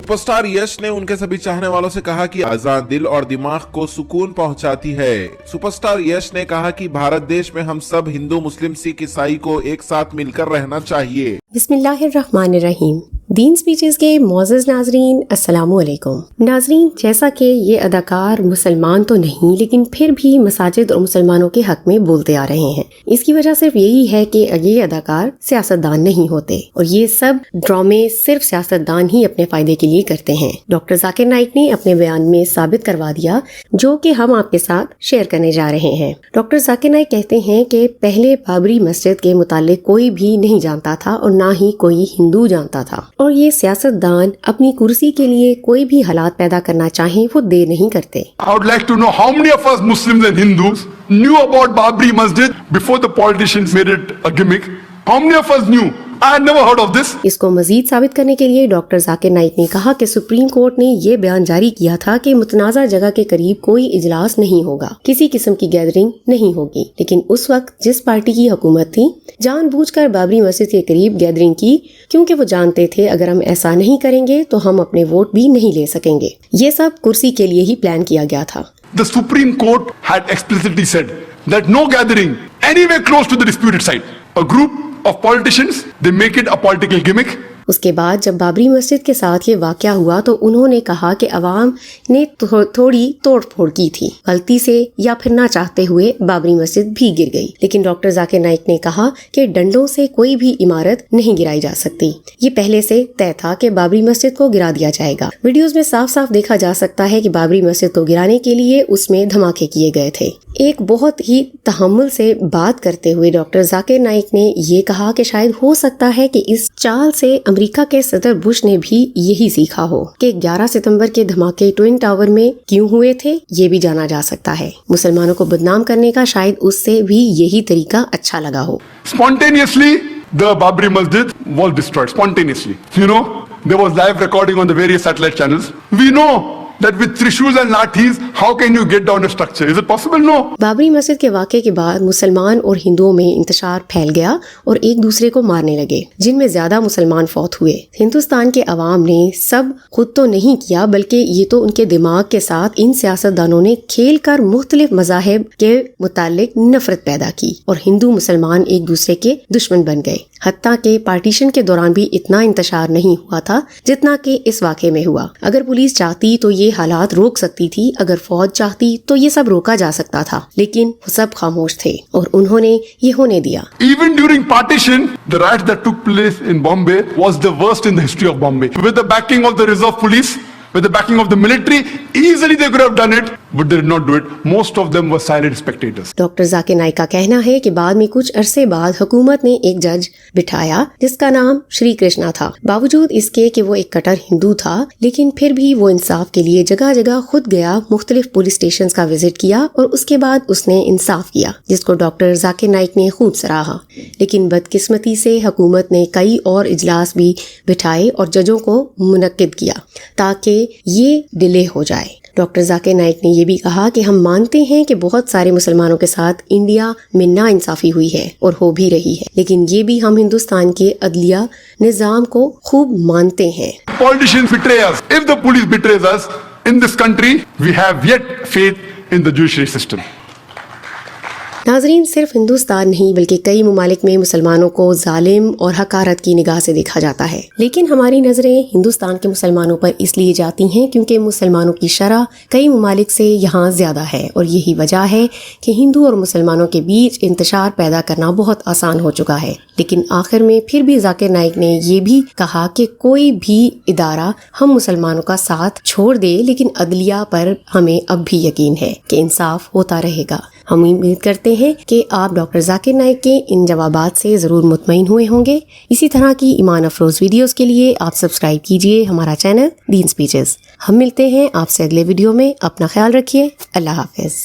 Superstar यश ने उनके सभी चाहने वालों से कहा कि आजाद दिल और दिमाग को सुकून पहुंचाती है। सुपरस्टार यश ने कहा कि भारत देश में हम सब हिंदू, मुस्लिम, सिख, ईसाई को एक साथ मिलकर रहना चाहिए। बिस्मिल्लाहिर्रहमानिर्रहीम। दीन स्पीचेस के मोअज़्ज़ज़ नाज़रीन, अस्सलामु अलैकुम। नाज़रीन, जैसा कि ये अदाकार मुसलमान तो नहीं लेकिन फिर भी मसाजिद और मुसलमानों के हक में बोलते आ रहे हैं। इसकी वजह सिर्फ यही है कि ये अदाकार सियासतदान नहीं होते और ये सब ड्रामे सिर्फ सियासतदान ही अपने फायदे के लिए करते हैं। डॉक्टर जाकिर नाइक ने अपने बयान में साबित करवा दिया, जो कि हम आपके साथ शेयर करने जा रहे हैं। डॉक्टर जाकिर नाइक कहते हैं कि पहले बाबरी मस्जिद के मुतालिक कोई भी नहीं जानता था और ना ही कोई हिंदू जानता था, और ये सियासतदान अपनी कुर्सी के लिए कोई भी हालात पैदा करना चाहें वो देर नहीं करते। I would like to know how many of us Muslims and Hindus knew about Babri Masjid before the politicians made it a gimmick? How many of us knew? I had never heard of this. इसको मजीद साबित करने के लिए doctor Zakir Naik ने कहा कि supreme court ने ये बयान जारी किया था कि मुतनाज़ा जगह के करीब कोई इजलास नहीं होगा, किसी किस्म की गैदरिंग नहीं होगी। लेकिन उस वक्त जिस पार्टी की हुकूमत थी जानबूझकर बाबरी मस्जिद के करीब गैदरिंग की, क्योंकि वो जानते थे अगर हम ऐसा नहीं करेंगे तो हम अपने वोट भी नहीं ले सकेंगे। ये सब कुर्सी के लिए ही प्लान किया गया था। The Supreme Court had explicitly said that no gathering anywhere close to the disputed site. A group of politicians, they make it a political gimmick. उसके बाद जब बाबरी मस्जिद के साथ ये वाक़या हुआ तो उन्होंने कहा कि अवाम ने थोड़ी तोड़ फोड़ की थी, गलती से या फिर ना चाहते हुए बाबरी मस्जिद भी गिर गई। लेकिन डॉक्टर जाकिर नाइक ने कहा कि डंडों से कोई भी इमारत नहीं गिराई जा सकती, ये पहले से तय था कि बाबरी मस्जिद को गिरा दिया जाएगा। वीडियोस में साफ साफ देखा जा सकता है कि बाबरी मस्जिद को गिराने के लिए उसमें धमाके किए गए थे। एक बहुत ही तहम्मुल से बात करते हुए डॉक्टर जाकिर नाइक ने ये कहा कि शायद हो सकता है कि इस चाल से अमेरिका के सदर बुश ने भी यही सीखा हो कि 11 सितंबर के धमाके ट्विन टावर में क्यों हुए थे, ये भी जाना जा सकता है। मुसलमानों को बदनाम करने का शायद उससे भी यही तरीका अच्छा लगा हो। Spontaneously, the Babri Masjid was destroyed. Spontaneously. You know, there was live recording on the various satellite channels. We know that with trishuls and lathis, how can you get down a structure? Is it possible? No. Babri मस्जिद के वाक़े के बाद मुसलमान और हिंदुओं में इंतशार फैल गया और एक दूसरे को मारने लगे, जिनमें ज्यादा मुसलमान फौत हुए। हिंदुस्तान के अवाम ने सब खुद तो नहीं किया, बल्कि ये तो उनके दिमाग के साथ इन सियासतदानों ने खेल कर मुख्तलिफ मज़ाहिब के मुतालिक नफरत पैदा की और हिंदू मुसलमान एक दूसरे के दुश्मन बन गए। हत्ता के पार्टीशन के दौरान भी इतना इंतशार नहीं हुआ था जितना कि इस वाक़े में हुआ। अगर पुलिस चाहती तो ये हालात रोक सकती थी, अगर फौज चाहती तो ये सब रोका जा सकता था, लेकिन वो सब खामोश थे और उन्होंने ये होने दिया। Even during partition, the riots that took place in Bombay was the worst in the history of Bombay. With the backing of the reserve police, with the backing of the military, easily they could have done it, but they did not do it. Most of them were silent spectators. Doctor Zakir Naik का कहना है कि बाद में कुछ अरसे बाद हुकूमत ने एक जज बिठाया जिसका नाम श्री कृष्णा था। बावजूद इसके कि वो एक कट्टर हिंदू था, लेकिन फिर भी वो इंसाफ के लिए जगह जगह खुद गया, मुख्तलिफ पुलिस स्टेशन का विजिट किया और उसके बाद उसने इंसाफ किया, जिसको डॉक्टर जाकिर नाइक ने खूब सराहा। लेकिन बदकिस्मती से हुकूमत ने कई और इजलास भी बिठाए और जजों को मुनक्किद किया ताकि ये डिले हो जाए। डॉक्टर जाकिर नाइक ने ये भी कहा कि हम मानते हैं कि बहुत सारे मुसलमानों के साथ इंडिया में नाइंसाफी हुई है और हो भी रही है, लेकिन ये भी हम हिंदुस्तान के अदलिया निजाम को खूब मानते हैं। Politicians betray us. If the police betrays us in this country, we have yet faith in the judiciary system. नाजरीन, सिर्फ हिंदुस्तान नहीं बल्कि कई ममालिक में मुसलमानों को जालिम और हकारत की निगाह से देखा जाता है, लेकिन हमारी नज़रें हिंदुस्तान के मुसलमानों पर इसलिए जाती हैं क्योंकि मुसलमानों की शरह कई ममालिक से यहाँ ज़्यादा है और यही वजह है कि हिंदू और मुसलमानों के बीच इंतशार पैदा करना बहुत आसान हो चुका है। लेकिन आखिर में फिर भी जाकिर नाइक ने ये भी कहा कि कोई भी इदारा हम मुसलमानों का साथ छोड़ दे, लेकिन अदलिया पर हमें अब भी यकीन है कि इंसाफ होता रहेगा। हम उम्मीद करते हैं कि आप डॉक्टर जाकिर नाइक के इन जवाबात से ज़रूर मुतमईन हुए होंगे। इसी तरह की ईमान अफरोज़ वीडियोस के लिए आप सब्सक्राइब कीजिए हमारा चैनल दीन स्पीचेस। हम मिलते हैं आपसे अगले वीडियो में। अपना ख्याल रखिए। अल्लाह हाफ़िज़।